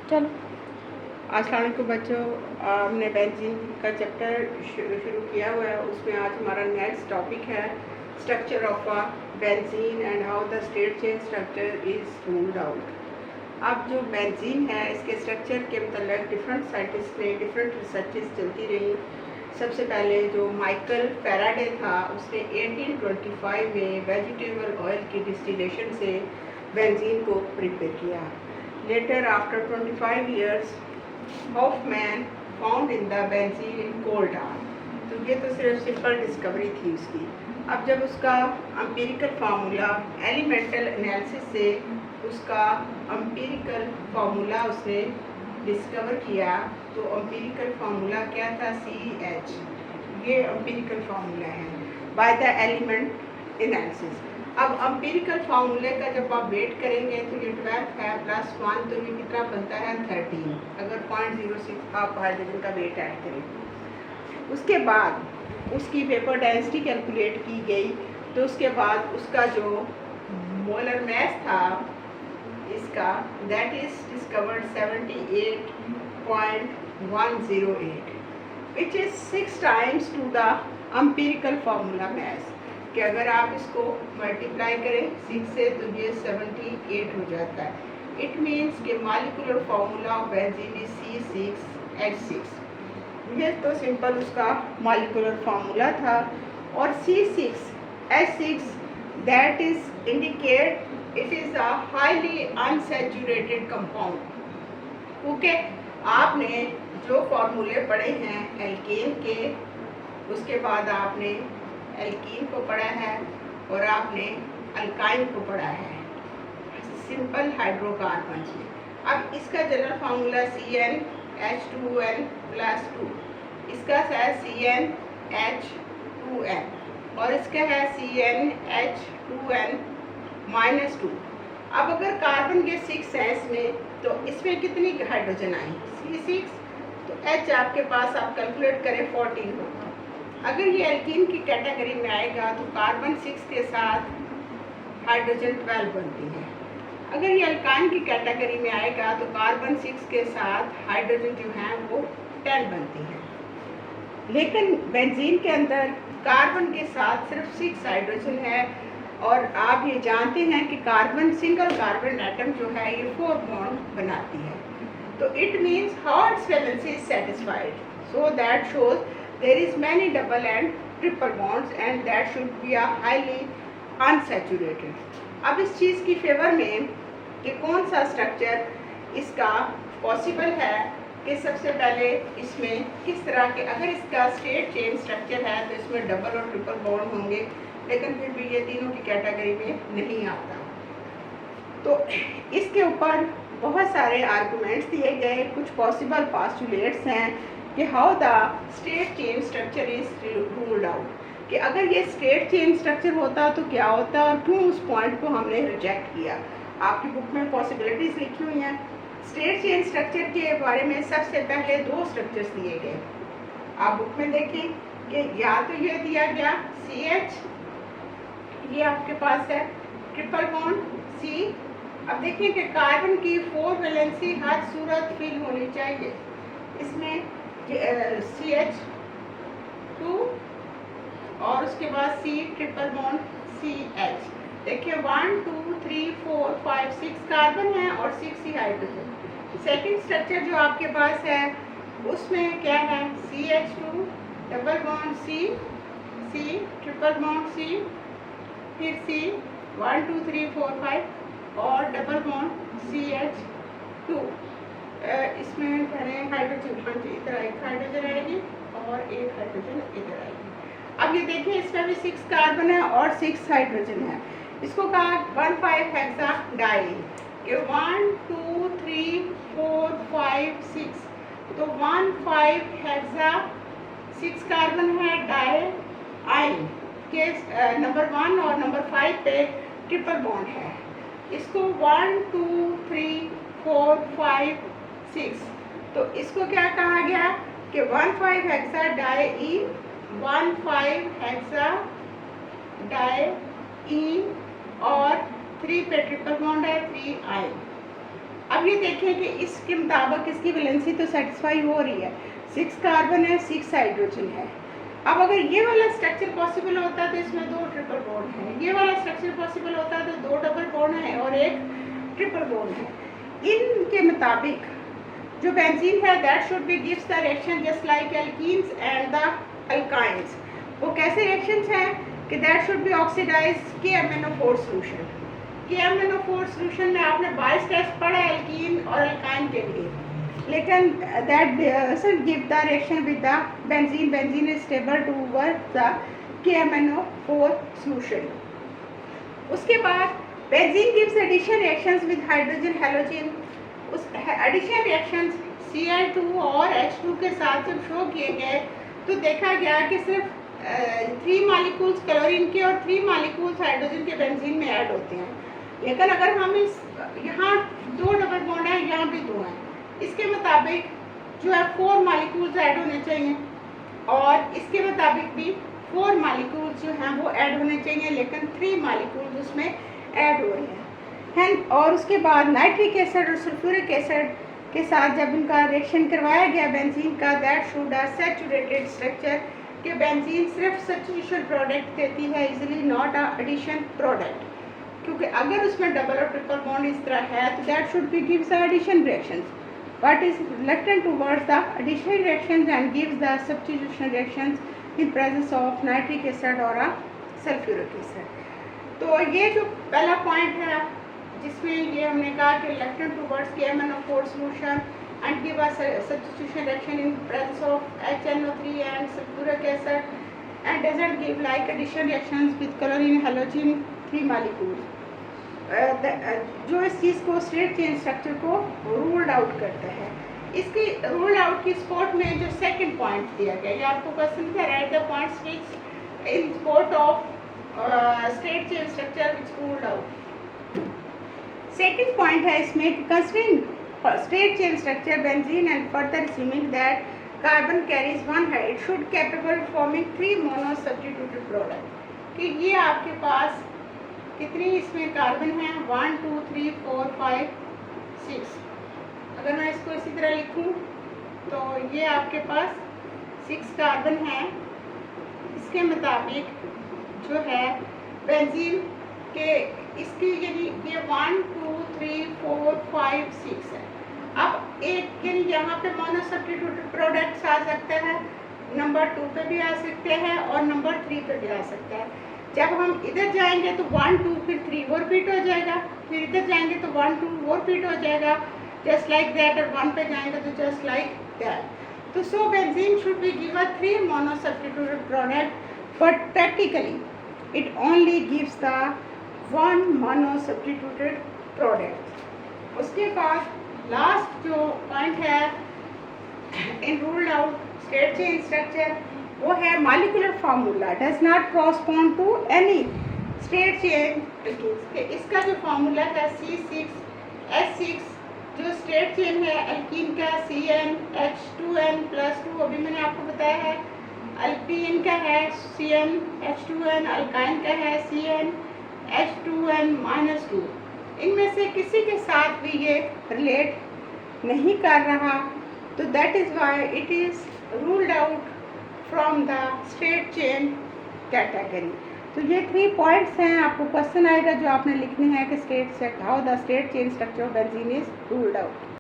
चलो। अस्सलाम वालेकुम बच्चों, हमने बेंजीन का चैप्टर शुरू किया हुआ है। उसमें आज हमारा नेक्स्ट टॉपिक है structure of a benzene and how the state chain structure is ruled out. अब जो बेंजीन है इसके स्ट्रक्चर के मतलब डिफरेंट साइंटिस्ट ने डिफरेंट रिसर्चेस चलती रही। सबसे पहले जो माइकल फैराडे था उसने 1825 में वेजिटेबल ऑयल की डिस्टिलेशन से बेंजीन को प्रिपेयर किया। Later after 25 years Hofmann found in the benzene in coal tar। तो ये तो सिर्फ सिंपल डिस्कवरी थी उसकी। अब जब उसका एम्पिरिकल फार्मूला एलिमेंटल एनालिसिस से उसका एम्पिरिकल फार्मूला उसने डिस्कवर किया, तो एम्पिरिकल फार्मूला क्या था? CH। ये एम्पिरिकल फार्मूला है बाय द एलिमेंट एनालिसिस। अब एम्पिरिकल फार्मूले का जब आप वेट करेंगे तो ये 12 है प्लस 1, तो ये कितना बनता है? 13। अगर 0.06 आप हाइड्रोजन का वेट ऐड करें। उसके बाद उसकी वेपर डेंसिटी कैलकुलेट की गई, तो उसके बाद उसका जो मोलर मास था इसका that is discovered 78.108 which is 6 times to the empirical formula mass. कि अगर आप इसको मल्टीप्लाई करें 6 से तो ये 78 हो जाता है। इट मीन्स कि molecular formula of benzene is C6H6। ये तो सिंपल उसका मॉलिक्यूलर फार्मूला था। और C6H6 that is indicate it is a highly unsaturated compound. Okay, आपने जो फार्मूले पढ़े हैं एल्केन के, उसके बाद आपने एल्कीन को पढ़ा है और आपने अल्काइन को पढ़ा है, सिंपल हाइड्रोकार्बन। अब इसका जनरल फार्मूला CnH2n + 2, इसका है CnH2n और इसका है CnH2n - 2। अब अगर कार्बन के 6 है इसमें, तो इसमें कितनी हाइड्रोजन आई? C6, तो H आपके पास आप कैलकुलेट करें 14 होगा। अगर ये एल्कीन की कैटेगरी में आएगा तो कार्बन 6 के साथ हाइड्रोजन 12 बनती है। अगर ये अल्काइन की कैटेगरी में आएगा तो कार्बन 6 के साथ हाइड्रोजन जो है वो 10 बनती है। लेकिन बेंजीन के अंदर कार्बन के साथ सिर्फ 6 हाइड्रोजन है। और आप ये जानते हैं कि कार्बन सिंगल कार्बन एटम जो है ये 4 बॉन्ड बनाती है। तो it means how it's valency is satisfied, so that shows there is many double and triple bonds and that should be a highly unsaturated। अब इस चीज़ की फेवर में कि कौन सा स्ट्रक्चर इसका पॉसिबल है कि सबसे पहले इसमें किस तरह के, अगर इसका स्टेट चेन स्ट्रक्चर है तो इसमें डबल और ट्रिपल बॉन्ड होंगे, लेकिन फिर भी ये तीनों की कैटेगरी में नहीं आता। तो इसके ऊपर बहुत सारे आर्गूमेंट्स दिए गए, कुछ पॉसिबल पॉस्टुलेट्स हैं कि how the state chain structure is ruled out, कि अगर ये स्टेट चेन स्ट्रक्चर होता तो क्या होता और क्यों उस पॉइंट को हमने रिजेक्ट किया। आपकी बुक में पॉसिबिलिटीज लिखी हुई हैं। स्टेट चेन स्ट्रक्चर के बारे में सबसे पहले 2 स्ट्रक्चर्स दिए गए। आप बुक में देखें कि या तो ये दिया गया CH, ये आपके पास है ट्रिपल बॉन्ड C। अब देखिए कि कार्बन की 4 वैलेंसी हर सूरत फिल होनी चाहिए। इसमें CH2 और उसके बाद C ट्रिपल बॉन्ड CH। देखिए 1 2 3 4 5 6 कार्बन है और 6 ही हाइड्रोजन। सेकंड स्ट्रक्चर जो आपके पास है उसमें क्या है? CH2 double bond C triple bond C, फिर C 1 2 3 4 5 और डबल बॉन्ड CH2। इसमें करें हाइड्रोजन, हाँ जी, इधर एक हाइड्रोजन आएगी और एक हाइड्रोजन इधर आएगी। अब ये देखिए इसमें भी 6 कार्बन है और 6 हाइड्रोजन है। इसको कहा 1,5 हेक्सा डाई कि 1 2 3 4 5 6, तो 1,5 हेक्सा 6 कार्बन है डाई आइन के नंबर 1 और नंबर 5 पे ट्रिपल बॉन्ड है। इसको 1 2 3 4 5 6, तो इसको क्या कहा गया कि 1,5 हेक्सा डाई इन 1,5 हेक्सा डाई इन और 3 पे ट्रिपल बॉन्ड है 3 आइन। अब ये देखें कि इसके मुताबिक इसकी वैलेंसी तो सेटिस्फाई हो रही है, 6 कार्बन है, 6 हाइड्रोजन है। अब अगर ये वाला स्ट्रक्चर पॉसिबल होता तो इसमें 2 ट्रिपल बॉन्ड है, ये वाला स्ट्रक्चर पॉसिबल होता तो 2 डबल बॉन्ड है और 1 ट्रिपल बॉन्ड है। इनके मुताबिक जो बेंजीन है that should be gives the reaction just like alkenes and the alkynes. वो कैसे रिएक्शंस हैं कि that should be oxidize KMnO4 solution. KMnO4 solution में आपने बाइस टेस्ट पढ़ा है एल्कीन और अल्काइन के लिए, लेकिन that doesn't give the reaction with the benzene. Benzene is stable towards the KMnO4 solution. उसके बाद benzene gives addition reactions with hydrogen halogen. उस एडिशन रिएक्शंस Cl2 और H2 के साथ जब शो किए गए तो देखा गया कि सिर्फ 3 मॉलिक्यूल्स क्लोरीन के और 3 मॉलिक्यूल्स हाइड्रोजन के बेंजीन में ऐड होते हैं। लेकिन अगर हम इस यहाँ 2 डबल बॉन्ड है, यहाँ भी 2 हैं, इसके मुताबिक जो है 4 मॉलिक्यूल्स ऐड होने चाहिए और इसके मुताबिक भी 4 मॉलिक्यूल्स जो हैं वो ऐड होने चाहिए, लेकिन 3 मॉलिक्यूल्स उसमें ऐड हो रहे हैं। और उसके बाद नाइट्रिक एसिड और सल्फ्यूरिक एसिड के साथ जब इनका रिएक्शन करवाया गया बेंजीन का, that showed a saturated structure कि बेंजीन सिर्फ सब्स्टिट्यूशन प्रोडक्ट देती है, easily not a addition product. क्योंकि अगर उसमें डबल और ट्रिपल बॉन्ड इस तरह है तो that should be gives the addition reactions, but is reluctant towards the addition reactions and gives the substitution reactions in presence of nitric acid और sulphuric acid. तो ये जो पहला पॉइंट है जिसमें ये हमने कहा कि reluctant towards KMnO4 solution and give us a substitution reaction in presence of HNO3 and sulfuric acid and doesn't give like addition reactions with chlorine halogen 3 molecules। जो इस चीज़ को स्टेट चेन स्ट्रक्चर को रूल्ड आउट करता है। इसकी ruled out की sport में जो सेकंड पॉइंट दिया गया, ये आपको क्वेश्चन है, right the points which in support of state chain structure which ruled out. Second point है इसमें कि considering straight chain structure benzene and further assuming that carbon carries one head, it should capable of forming 3 mono substituted product। कि ये आपके पास कितनी इसमें carbon है, 1 2 3 4 5 6। अगर मैं इसको इसी तरह लिखूं तो ये आपके पास 6 कार्बन है। इसके मुताबिक जो है बेंजीन के इसकी यानी ये 1 2 3 4 5 6 है। अब एक यहाँ पे मोनो सब्स्टिट्यूटेड प्रोडक्ट्स आ सकते हैं, नंबर 2 पे भी आ सकते हैं और नंबर 3 पे भी आ सकता है। जब हम इधर जाएंगे तो 1 2 फिर 3 वो रिपीट हो जाएगा, फिर इधर जाएंगे तो 1 2 वो रिपीट हो जाएगा, जस्ट लाइक दैट। और 1 पे जाएंगे तो जस्ट लाइक दैट। तो so benzene should be given 3 mono substituted product, but practically it only gives the 1 mono substituted product. उसके बाद लास्ट जो पॉइंट है in ruled out straight chain structure वो है molecular formula does not correspond to any straight chain. इसका जो formula है C6H6, जो स्टेट चेन है एल्कीन का CnH2n+2, अभी मैंने आपको बताया है। अल्कीन का है CnH2n, अल्काइन का है CnH2n-2। इनमें से किसी के साथ भी ये रिलेट नहीं कर रहा, तो that is why it is ruled out from the straight chain category. तो ये 3 पॉइंट्स हैं, आपको क्वेश्चन आएगा जो आपने लिखने हैं कि state how the state chain structure of benzene is ruled out.